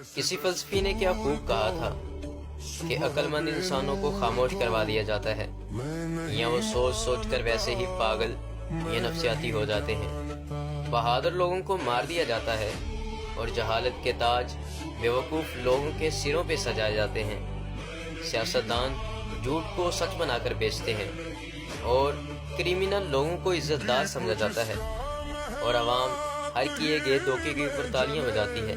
کسی فلسفی نے کیا خوب کہا تھا کہ عقل مند انسانوں کو خاموش کروا دیا جاتا ہے، یا وہ سوچ سوچ کر ویسے ہی پاگل یا نفسیاتی ہو جاتے ہیں۔ بہادر لوگوں کو مار دیا جاتا ہے اور جہالت کے تاج بیوقوف لوگوں کے سروں پہ سجائے جاتے ہیں۔ سیاستدان جھوٹ کو سچ بنا کر بیچتے ہیں اور کریمنل لوگوں کو عزت دار سمجھا جاتا ہے، اور عوام ہر کیے گئے دھوکے کے اوپر تالیاں بجاتی ہے۔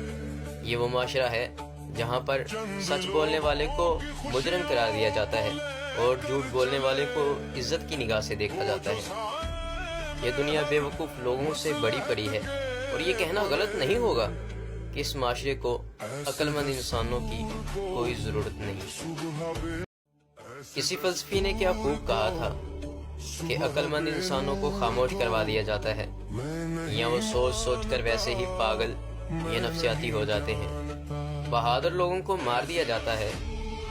یہ وہ معاشرہ ہے جہاں پر سچ بولنے والے کو مجرم قرار دیا جاتا ہے اور جھوٹ بولنے والے کو عزت کی نگاہ سے دیکھا جاتا ہے۔ یہ دنیا بے وقوف لوگوں سے بڑی پڑی ہے، اور یہ کہنا غلط نہیں ہوگا کہ اس معاشرے کو عقل مند انسانوں کی کوئی ضرورت نہیں۔ کسی فلسفی نے کیا خوب کہا تھا کہ عقل مند انسانوں کو خاموش کروا دیا جاتا ہے، یا وہ سوچ سوچ کر ویسے ہی پاگل یا نفسیاتی ہو جاتے ہیں۔ بہادر لوگوں کو مار دیا جاتا ہے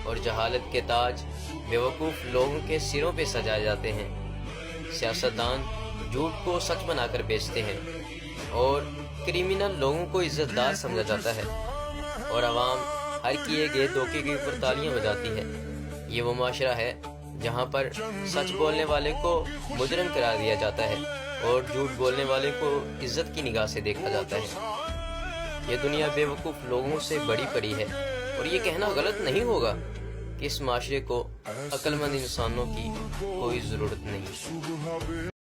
اور جہالت کے تاج بیوقوف لوگوں کے سروں پہ سجائے جاتے ہیں۔ سیاستدان جھوٹ کو سچ بنا کر بیچتے ہیں اور کریمنل لوگوں کو عزت دار سمجھا جاتا ہے، اور عوام ہر کیے گئے دھوکے کے اوپر تالیاں بجاتی ہے۔ یہ وہ معاشرہ ہے جہاں پر سچ بولنے والے کو مجرم قرار دیا جاتا ہے اور جھوٹ بولنے والے کو عزت کی نگاہ سے دیکھا جاتا ہے۔ یہ دنیا بے وقوف لوگوں سے بڑی پڑی ہے، اور یہ کہنا غلط نہیں ہوگا کہ اس معاشرے کو عقل مند انسانوں کی کوئی ضرورت نہیں۔